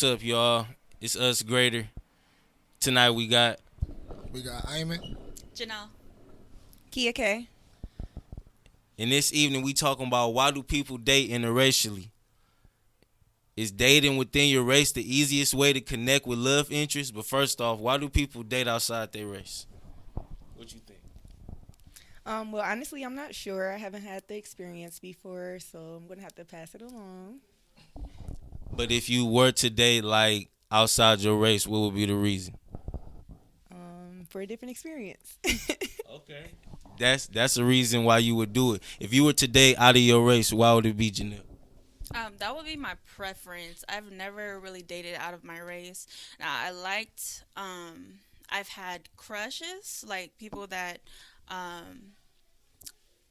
What's up, y'all? It's us greater. Tonight We got Ayman. Janelle. Kia K. in this evening we talking about why do people date interracially? Is dating within your race the easiest way to connect with love interests? But first off, why do people date outside their race? What you think? Well, honestly, I'm not sure. I haven't had the experience before, so I'm gonna have to pass it along. But if you were to date like outside your race, what would be the reason? For a different experience. Okay. That's the reason why you would do it. If you were to date out of your race, why would it be Janelle? That would be my preference. I've never really dated out of my race. Now, I've had crushes, like people that, um,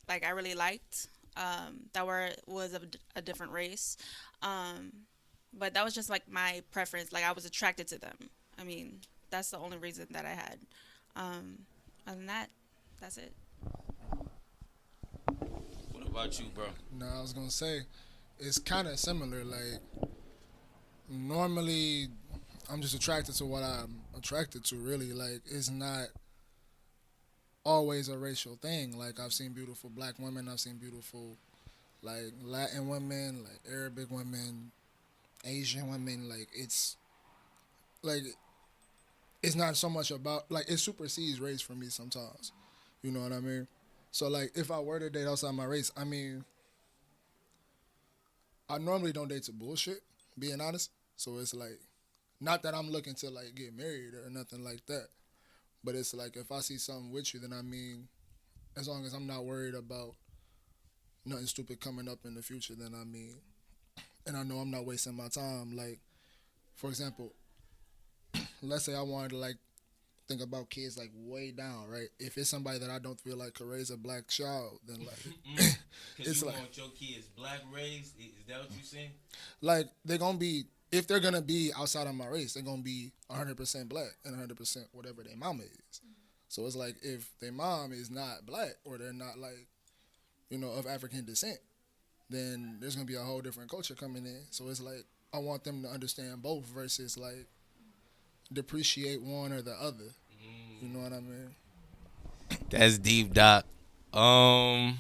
like I really liked, that was of a different race. Um, but that was just like my preference. Like I was attracted to them. I mean, that's the only reason that I had. Um, Other than that, that's it. What about you, bro? No, I was gonna say it's kind of similar. Like normally, I'm just attracted to what I'm attracted to. Really, like it's not always a racial thing. Like I've seen beautiful black women. I've seen beautiful like Latin women, like Arabic women, Asian women. Like it's not so much about like it supersedes race for me sometimes. You know what I mean? So like if I were to date outside my race, I mean I normally don't date to bullshit, being honest. So it's like not that I'm looking to like get married or nothing like that. But it's like if I see something with you, then I mean, as long as I'm not worried about nothing stupid coming up in the future, then I mean, and I know I'm not wasting my time. Like, for example, let's say I wanted to like think about kids like way down, right? If it's somebody that I don't feel like could raise a black child, then like Because it's you like want your kids black raised? Is that what you saying? they're gonna be if they're gonna be outside of my race, they're gonna be 100% black and 100% whatever their mama is. So it's like if their mom is not black or they're not like of African descent, then there's gonna be a whole different culture coming in. So it's like I want them to understand both versus like depreciate one or the other. You know what I mean? That's deep, Doc. Um,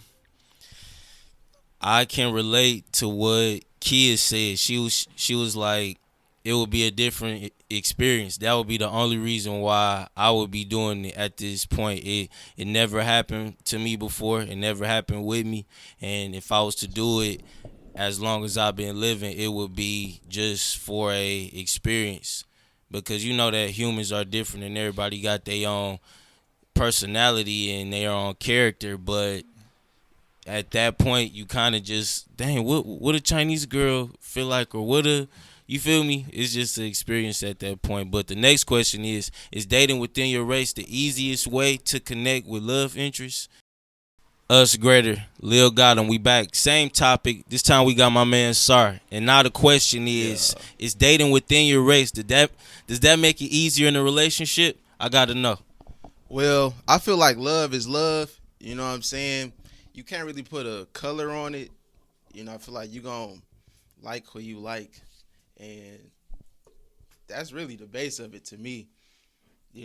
I can relate to what Kia said. She was like, it would be a different experience. That would be the only reason why I would be doing it at this point. It never happened to me before. It never happened with me. And if I was to do it, as long as I've been living, it would be just for a experience. Because you know that humans are different and everybody got their own personality and their own character, but at that point you kind of just dang what a Chinese girl feel like or what a you feel me? It's just an experience at that point. But the next question is dating within your race the easiest way to connect with love interests? Us greater, Lil got him. We back. Same topic. This time we got my man Sar. And now the question is dating within your race, does that make it easier in a relationship? I gotta know. Well, I feel like love is love. You know what I'm saying? You can't really put a color on it. I feel like you going to like who you like. And that's really the base of it to me.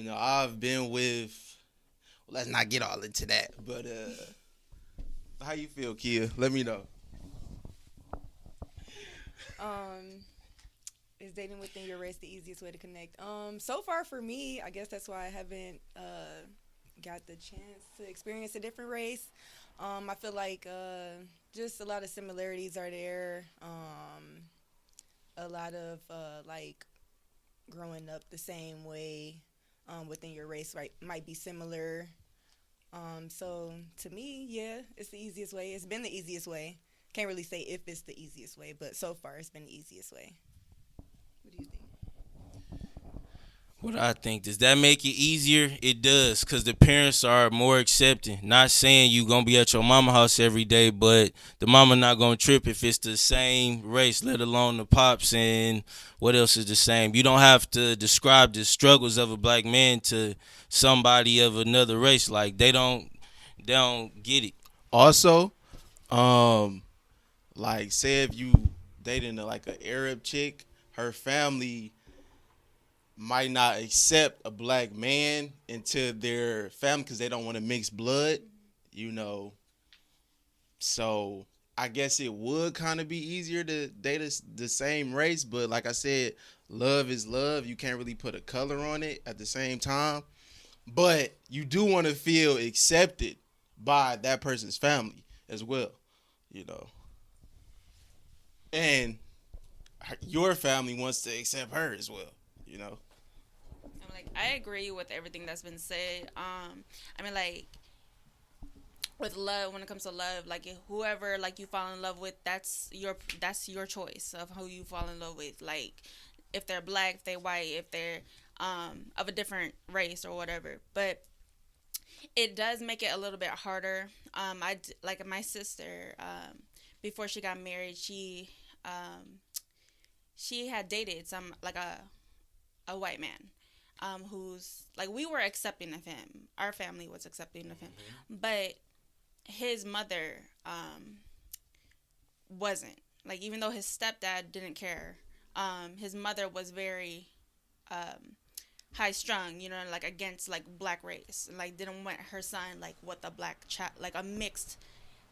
I've been with, well, let's not get all into that. But how you feel, Kia? Let me know. um, is dating within your race the easiest way to connect? So far for me, I guess that's why I haven't got the chance to experience a different race. I feel like just a lot of similarities are there. A lot of like growing up the same way within your race, right, might be similar. So to me, yeah, it's the easiest way. It's been the easiest way. Can't really say if it's the easiest way, but so far it's been the easiest way. What do you think? What I think, does that make it easier? It does, because the parents are more accepting. Not saying you gonna be at your mama house every day, but the mama not gonna trip if it's the same race, let alone the pops and what else is the same. You don't have to describe the struggles of a black man to somebody of another race. Like they don't get it. Also, like say if you dating like an Arab chick, her family might not accept a black man into their family because they don't want to mix blood, you know. So I guess it would kind of be easier to date the same race, but like I said, love is love. You can't really put a color on it at the same time, but you do want to feel accepted by that person's family as well, you know. And your family wants to accept her as well, you know. I'm like, I agree with everything that's been said. I mean, like, with love, when it comes to love, like whoever like you fall in love with, that's your choice of who you fall in love with. Like, if they're black, if they're white, if they're of a different race or whatever. But it does make it a little bit harder. Like my sister, before she got married, she had dated some like a white man, who's like, we were accepting of him. Our family was accepting of him, but his mother wasn't. Like, even though his stepdad didn't care, his mother was very high strung, you know, like against like black race, like didn't want her son like with a black child, like a mixed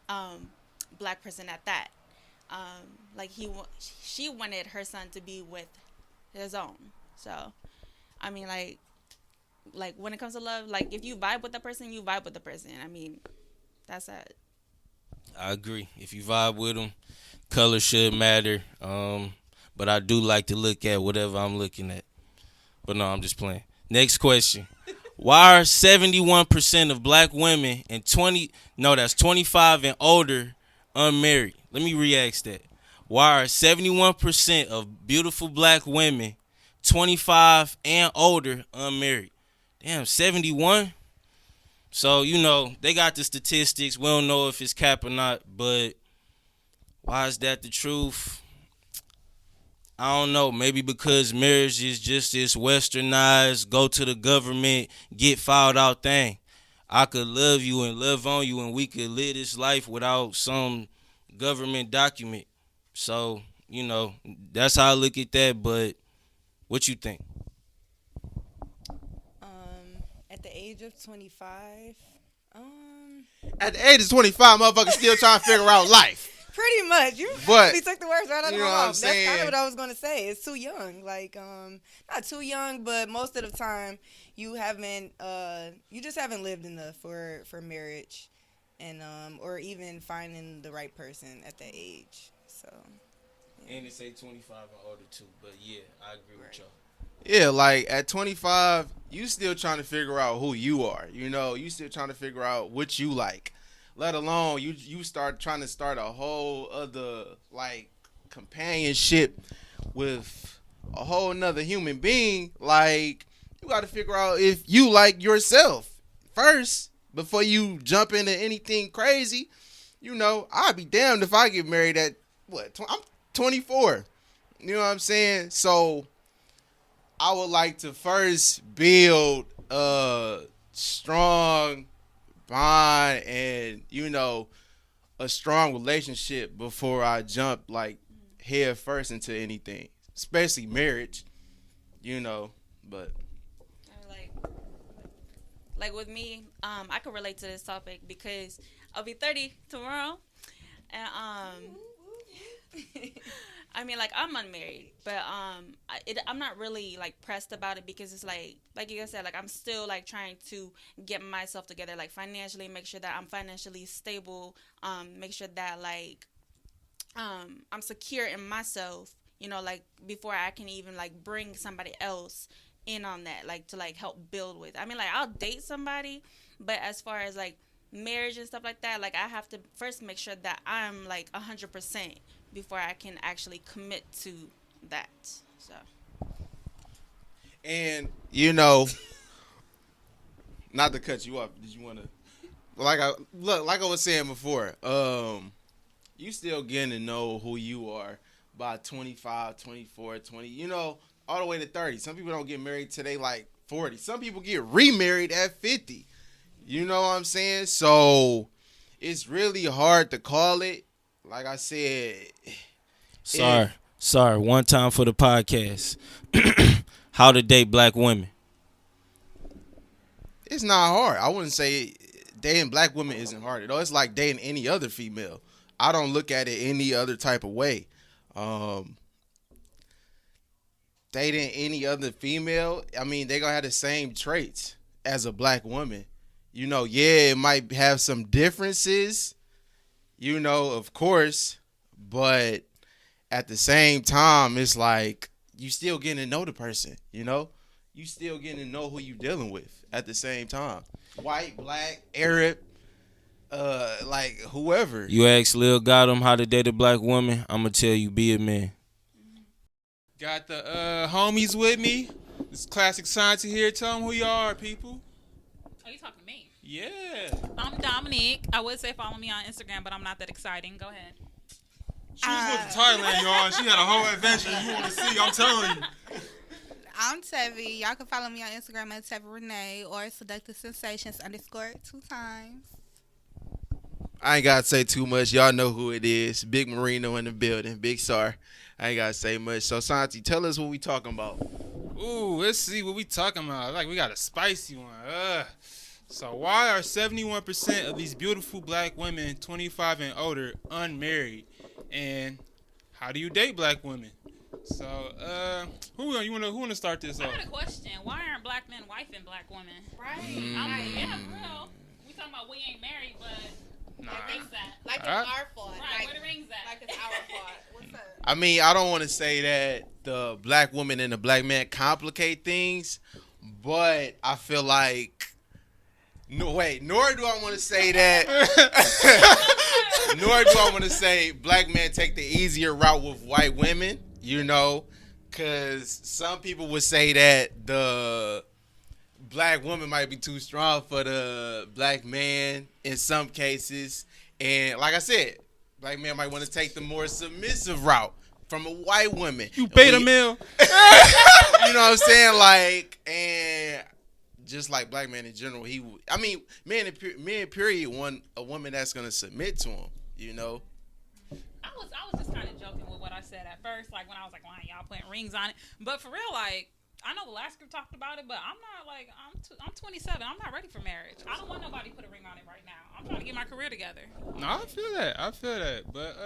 um, black person at that. Like she wanted her son to be with his own. So I mean, like when it comes to love, like if you vibe with the person, you vibe with the person. I mean, that's it. I agree. If you vibe with them, color should matter. But I do like to look at whatever I'm looking at. But no, I'm just playing. Next question. Why are 71% of black women and 25 and older unmarried? Let me re-ask that. Why are 71% of beautiful black women 25 and older unmarried? Damn, 71? So, they got the statistics. We don't know if it's cap or not, but why is that the truth? I don't know. Maybe because marriage is just this westernized, go to the government, get filed out thing. I could love you and love on you, and we could live this life without some government document. So, that's how I look at that. But what you think? At the age of 25, um, At the age of 25, motherfuckers still trying to figure out life. pretty much. You But actually took the words right out of you my know what I'm mouth. That's kind saying? of what I was gonna say. It's too young. Like, not too young, but most of the time you just haven't lived enough for marriage, and or even finding the right person at that age. So. And they say 25 and older too. But yeah, I agree with y'all. Yeah, like at 25, you still trying to figure out who you are. You still trying to figure out what you like. Let alone you start trying to start a whole other like companionship with a whole nother human being. Like you got to figure out if you like yourself first before you jump into anything crazy. I'd be damned if I get married at I'm 24. You know what I'm saying? So I would like to first build a strong bond and a strong relationship before I jump like head first into anything, especially marriage. But Like with me, I could relate to this topic because I'll be 30 tomorrow, and I mean, like I'm unmarried, but I'm not really like pressed about it because it's like you guys said, like I'm still like trying to get myself together, like financially, make sure that I'm financially stable, make sure that like I'm secure in myself, like before I can even like bring somebody else in on that, like to like help build with. I mean, like I'll date somebody, but as far as like marriage and stuff like that, like I have to first make sure that I'm like 100% before I can actually commit to that. So. and not to cut you off. Did you want to? Like I was saying before. You still getting to know who you are by 25, 24, 20. All the way to 30. Some people don't get married till they like 40. Some people get remarried at 50. You know what I'm saying? So it's really hard to call it. Like I said, Sorry. Sorry, one time for the podcast. How to date black women. It's not hard. I wouldn't say dating black women isn't hard at all. It's like dating any other female. I don't look at it any other type of way. Um, Dating any other female, I mean, they gonna have the same traits as a black woman. Yeah, it might have some differences, of course, but at the same time, it's like you still getting to know the person. You still getting to know who you dealing with at the same time. White, black, Arab, like whoever. You ask Lil Gotham how to date a black woman, I'ma tell you be a man. Got the homies with me. This classic Santi here. Tell them who you are, people. Oh, you talking to me? Yeah. I'm Dominique. I would say follow me on Instagram, but I'm not that exciting. Go ahead. She just went to Thailand, y'all. She had a whole adventure you want to see. I'm telling you. I'm Tevi. Y'all can follow me on Instagram at Tevi Renee or Seductive Sensations _ 2 times. I ain't gotta say too much. Y'all know who it is. Big Marino in the building. Big Sar. I ain't gotta say much. So Santi, tell us what we talking about. Ooh, let's see what we talking about. Like we got a spicy one. So why are 71% of these beautiful black women 25 and older unmarried? And how do you date black women? So, who want to start this I off? got a question. Why aren't black men wifing black women? Right. Yeah, for real. We talking about we ain't married, but Nah. where rings at? Like it's Alright. our fault. Right, where the rings at? Like it's our fault. What's up? I mean, I don't want to say that the black woman and the black man complicate things, but I feel like nor do I want to say that. Nor do I want to say black men take the easier route with white women, because some people would say that the black woman might be too strong for the black man in some cases. And like I said, black man might want to take the more submissive route from a white woman. You beta male. You know what I'm saying? Like, and just like black man in general, men period want a woman that's gonna submit to him. I was just kind of joking with what I said at first, like when I was like, why y'all putting rings on it? But for real, like, I know the last group talked about it, but I'm not like, I'm 27. I'm not ready for marriage. I don't want nobody to put a ring on it right now. I'm trying to get my career together. No, I feel that. But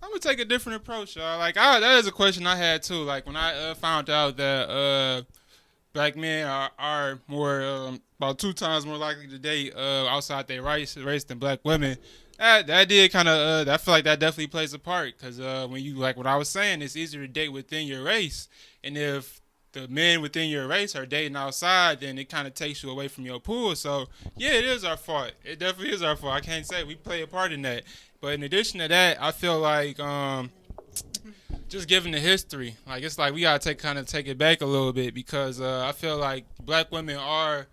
I'm gonna take a different approach, y'all. Like, that is a question I had too. Like when I found out that black men are more about 2 times more likely to date outside their race than black women. That did kind of I feel like that definitely plays a part because when you like what I was saying, it's easier to date within your race, and if the men within your race are dating outside, then it kind of takes you away from your pool. So yeah, it is our fault. It definitely is our fault. I can't say we play a part in that. But in addition to that, I feel like just given the history, like it's like we gotta take it back a little bit because I feel like black women are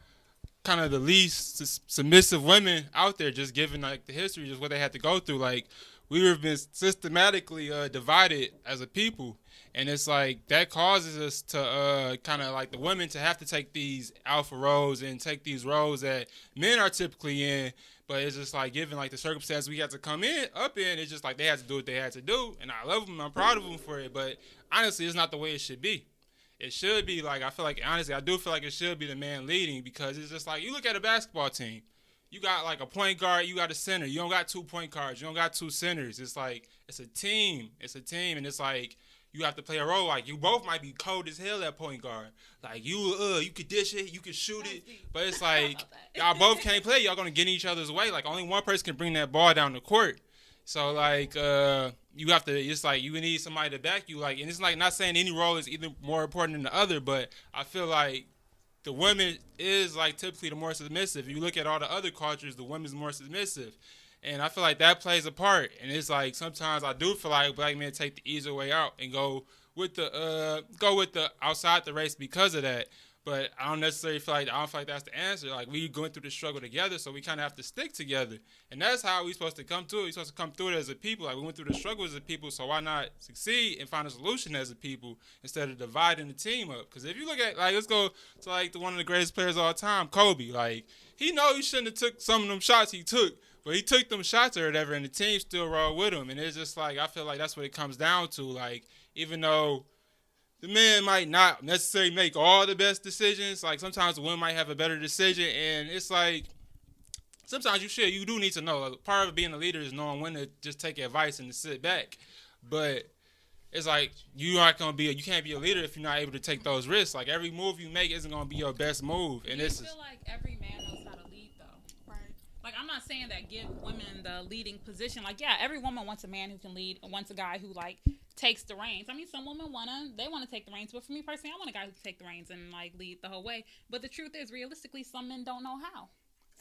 kind of the least submissive women out there, just given like the history, just what they had to go through. Like we've been systematically divided as a people, and it's like that causes us to kind of like the women to have to take these alpha roles and take these roles that men are typically in. But it's just like given like the circumstances we had to come up in, it's just like they had to do what they had to do, and I love them, I'm proud of them for it. But honestly, it's not the way it should be. It should be like, I feel like, honestly, I do feel like it should be the man leading because it's just like, you look at a basketball team. You got like a point guard, you got a center. You don't got 2 point guards. You don't got 2 centers. It's like, it's a team. And it's like, you have to play a role. Like, you both might be cold as hell at point guard. Like, you could dish it, you could shoot it. But it's like, y'all both can't play. Y'all going to get in each other's way. Like, only one person can bring that ball down the court. So, like, you have to, it's like, you need somebody to back you. Like, and it's like, not saying any role is either more important than the other, but I feel like the woman is, like, typically the more submissive. If you look at all the other cultures, the woman's more submissive. And I feel like that plays a part. And it's like, sometimes I do feel like black men take the easier way out and go with the outside the race because of that. But I don't necessarily feel like that's the answer. Like we going through the struggle together, so we kind of have to stick together, and that's how we supposed to come to it. We supposed to come through it as a people. Like we went through the struggle as a people, so why not succeed and find a solution as a people instead of dividing the team up? Because if you look at let's go to one of the greatest players of all time, Kobe. Like he know he shouldn't have took some of them shots he took. But he took them shots or whatever, and the team still rolled with him. And it's just I feel like that's what it comes down to. Like, even though the man might not necessarily make all the best decisions, like sometimes the woman might have a better decision. And it's sometimes you do need to know. Like, part of being a leader is knowing when to just take advice and to sit back. But it's you can't be a leader if you're not able to take those risks. Like every move you make isn't gonna be your best move. And I feel like every man knows how to lead though. Right. Like I'm not saying that give women the leading position. Like yeah, every woman wants a man who can lead, wants a guy who takes the reins. I mean, some women want to take the reins, but for me personally, I want a guy who can take the reins and lead the whole way. But the truth is, realistically, some men don't know how.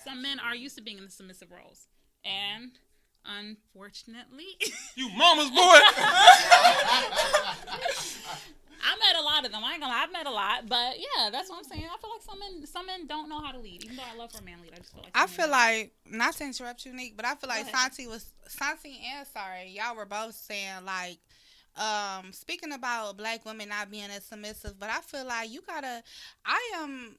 Some men are used to being in the submissive roles, and unfortunately, you mama's boy. I met a lot of them. I ain't gonna lie, I've met a lot, but yeah, that's what I'm saying. I feel like some men don't know how to lead. Even though I love for a man lead, I just feel like I feel like, not to interrupt you, Nick, but I feel like Santi and Sorry, y'all were both saying speaking about black women not being as submissive, but I feel like I am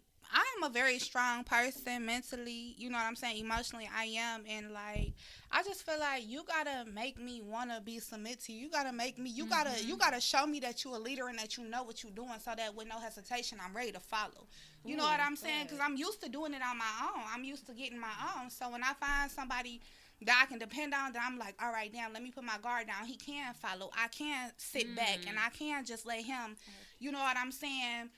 a very strong person mentally, you know what I'm saying, emotionally I am, and I just feel like you gotta make me wanna be submit to you. You gotta make me, you gotta show me that you a leader and that you know what you're doing, so that with no hesitation I'm ready to follow. You know what I'm saying? Because I'm used to doing it on my own. I'm used to getting my own. So when I find somebody that I can depend on, that I'm like, all right, now let me put my guard down. He can follow. I can sit back, and I can just let him, you know what I'm saying,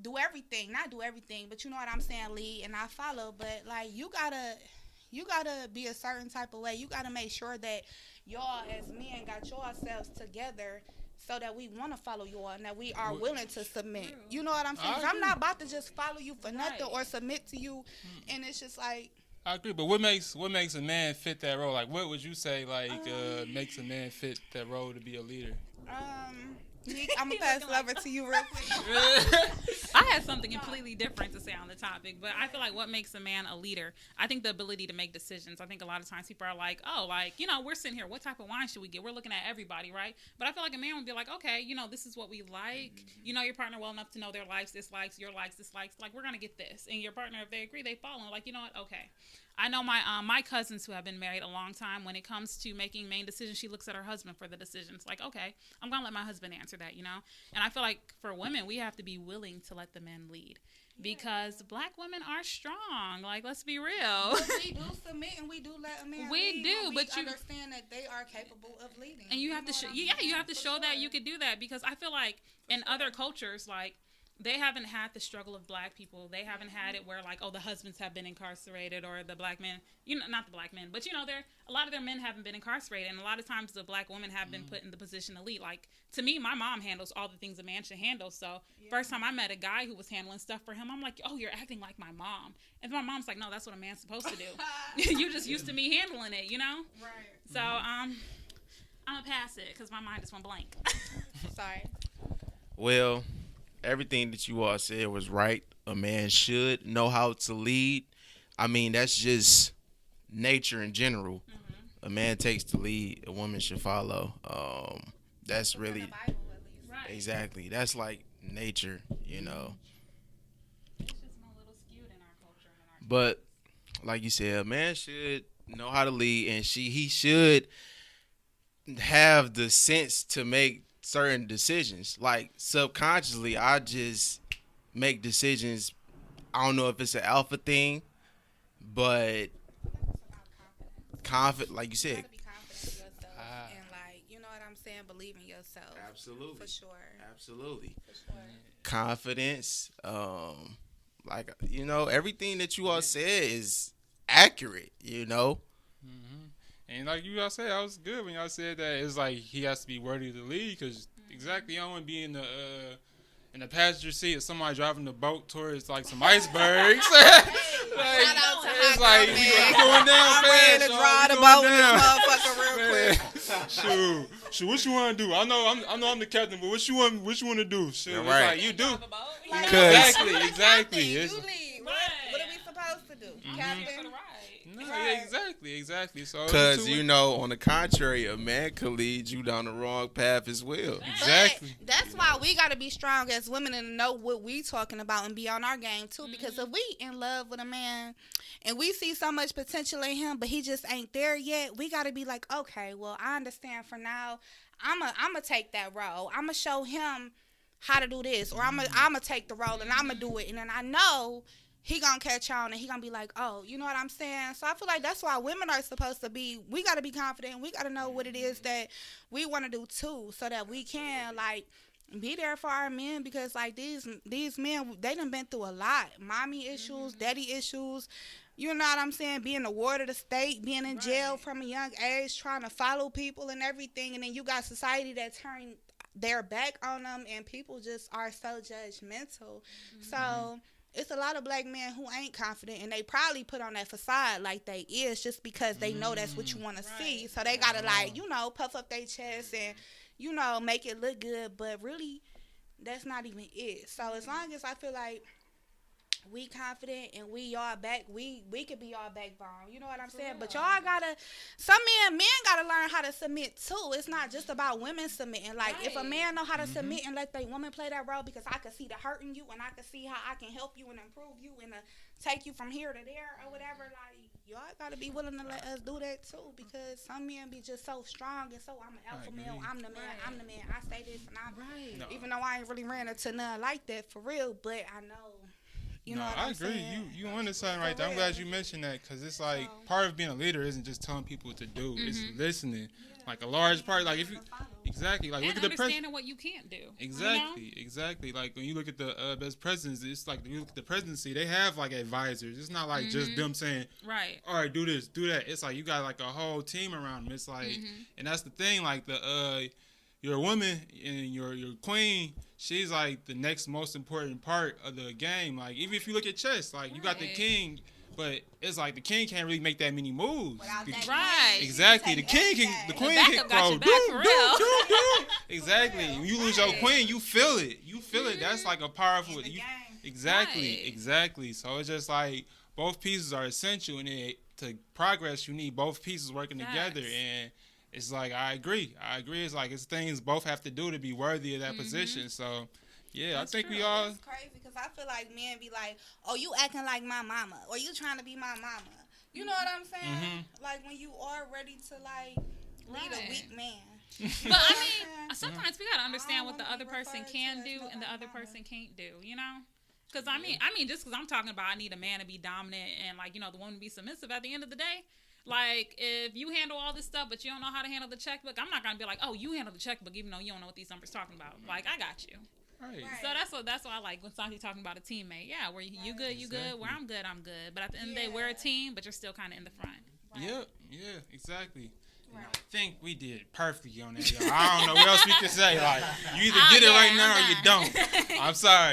do everything. Not do everything, but you know what I'm saying, lead, and I follow. But you gotta be a certain type of way. You gotta make sure that y'all as men got yourselves together, so that we want to follow you all and that we are willing to submit. You know what I'm saying? 'Cause I'm not about to just follow you for nothing or submit to you, and it's just I agree, but what makes a man fit that role? Like, what would you say makes a man fit that role to be a leader? Nick, I'm gonna pass it over to you real quick. I had something completely different to say on the topic, but I feel like what makes a man a leader, I think the ability to make decisions. I think a lot of times people are like, we're sitting here, what type of wine should we get? We're looking at everybody, right? But I feel like a man would be like, okay, this is what we like. You know your partner well enough to know their likes, dislikes, your likes, dislikes. Like, we're gonna get this. And your partner, if they agree, they follow. Like, you know what? Okay. I know my cousins who have been married a long time, when it comes to making main decisions, she looks at her husband for the decisions. Like, okay, I'm going to let my husband answer that, And I feel like for women, we have to be willing to let the men lead. Because black women are strong. Like, let's be real. But we do submit and we do let a man lead. But you understand that they are capable of leading. And you have to you have to show that you could do that, because I feel like in other cultures, they haven't had the struggle of black people. They haven't had it where the husbands have been incarcerated, or the black men, not the black men, but a lot of their men haven't been incarcerated, and a lot of times the black women have been put in the position to lead. Like, to me, my mom handles all the things a man should handle. So first time I met a guy who was handling stuff for him, I'm like, oh, you're acting like my mom. And my mom's like, no, that's what a man's supposed to do. You're just used to me handling it, Right. So I'm gonna pass it because my mind just went blank. Sorry. Well, everything that you all said was right. A man should know how to lead. I mean, that's just nature in general. A man takes the lead. A woman should follow. That's really, Bible, at least. Right. exactly. That's like nature, It's just a little skewed in our culture. But like you said, a man should know how to lead, and he should have the sense to make certain decisions. Like, subconsciously, I just make decisions. I don't know if it's an alpha thing, but confident, like you You said. gotta be confident in yourself and you know what I'm saying, believe in yourself. Absolutely. For sure. Absolutely. For sure. Confidence. Everything that you all said is accurate, And like you all said, that was good when y'all said that. It's like he has to be worthy to lead, because exactly, I don't want to be in the passenger seat of somebody driving the boat towards some icebergs. Shout out to It's Hot like Girl, we man. going down I'm fast. ready to y'all. draw We the going boat with down. this motherfucker real quick. Shoot, what you want to do? I know I'm the captain, but what you want to do? Shoot, Yeah, it's right. like you do. Like, Exactly. You It's- lead. What are we supposed to do? For the Captain? ride. No, yeah, exactly. So Because, you know, on the contrary, a man could lead you down the wrong path as well. Exactly. But that's why we got to be strong as women and know what we talking about and be on our game too. Because if we in love with a man and we see so much potential in him, but he just ain't there yet, we got to be like, okay, well, I understand for now. I'm a take that role. I'm going to show him how to do this, or I'm going to take the role and I'm going to do it. And then I know he gonna catch on and he gonna be like, oh, you know what I'm saying? So I feel like that's why women are supposed to be, we gotta be confident. We gotta know what it is that we wanna do too, so that we can like be there for our men, because like these men, they done been through a lot. Mommy issues, daddy issues, you know what I'm saying? Being a ward of the state, being in jail from a young age, trying to follow people and everything, and then you got society that turn their back on them, and people just are so judgmental. So it's a lot of black men who ain't confident, and they probably put on that facade like they is just because they know that's what you want to see. So they got to, like, you know, puff up their chest and, you know, make it look good. But really, that's not even it. So as long as I feel like we confident and we y'all back, we could be y'all backbone. You know what I'm saying? But y'all gotta, some men gotta learn how to submit too. It's not just about women submitting. Like if a man know how to submit and let the woman play that role, because I can see the hurt in you and I can see how I can help you and improve you and take you from here to there or whatever. Like y'all gotta be willing to let us do that too, because some men be just so strong and so I'm an alpha male, I'm the man, I say this and I'm even though I ain't really ran into none like that for real, but I know. You know what I I'm agree. saying? You onto something right there. I'm glad you mentioned that, because it's like part of being a leader isn't just telling people what to do. It's listening. Like a large part. Like if you exactly like And look at the understanding what you can't do. Exactly. Like when you look at the best presidents, it's like you look at the presidency. They have like advisors. It's not like just them saying, right, all right, do this, do that. It's like you got like a whole team around them. It's like, and that's the thing. Like your woman and your queen, she's like the next most important part of the game. Like even if you look at chess, like you got the king, but it's like the king can't really make that many moves. Right. Exactly. The king can, the queen backup got can your go. back for real. Exactly. When you lose your queen, you feel it. You feel it. That's like a powerful. Exactly. So it's just like both pieces are essential, and to progress, you need both pieces working together. And it's like I agree. It's like it's things both have to do to be worthy of that position. So, yeah, That's I think true. we all. It's crazy because I feel like men be like, "Oh, you acting like my mama," or "You trying to be my mama." You know what I'm saying? Like when you are ready to like lead a weak man. But I mean, sometimes we gotta understand what the other person can do and the other person can't do. You know? Because I mean, just because I'm talking about, I need a man to be dominant and like the woman to be submissive. At the end of the day. Like, if you handle all this stuff, but you don't know how to handle the checkbook, I'm not going to be like, oh, you handle the checkbook, even though you don't know what these numbers talking about. Like, I got you. Right. So that's what I like when Santi talking about a teammate. Yeah, where you good, you good. Where I'm good, I'm good. But at the end of the day, we're a team, but you're still kind of in the front. Yep. Yeah, exactly. Right. I think we did perfectly on that, y'all. I don't know what else we can say. Like, you either get it right now or you don't. I'm sorry.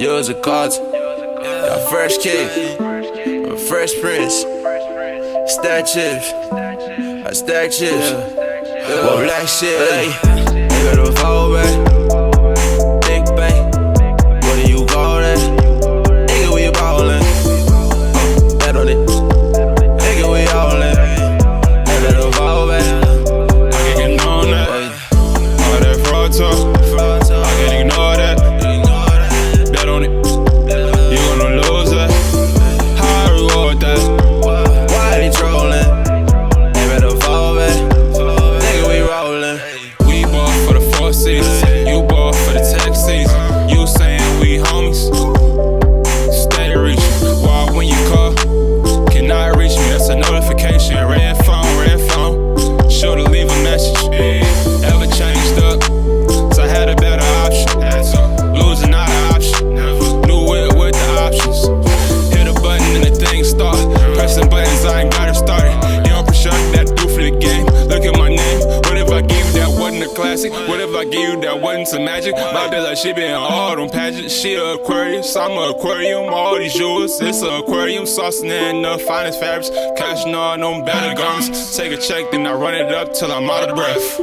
Was a cause, got fresh kick, a fresh prince, stack chips, I stack chips, black shit, They better fall back. Big bang, what do you call that? Nigga, we ballin'. Bet on it. Nigga, we all in. They better fall back. I can get on that. All that fraud talk, I can ignore that. Bet on it, you gonna lose that. How I reward that? Why they trollin'? They better fall back. Nigga, we rollin'. We bought for the 4 seasons, you bought for the tax season. You saying we homies, steady reaching. Why when you call, cannot reach me? That's a notification. Red phone. Sure to leave a message. Ever changed up? So I had a better option. Losing not an option. New whip with the options. Hit a button and the thing start. Pressing buttons, I ain't got it started. You don't push up that do for the game. Look at my name. What if I give you that wasn't a classic? What if I give you that wasn't some magic? My bitch like she been all them pageants. She a Aquarius, I'm a aquarium. All these jewels, it's a aquarium. Saucing in the finest fabrics. Cashing on them better garments. Take a check, then I run it up till I'm out of breath.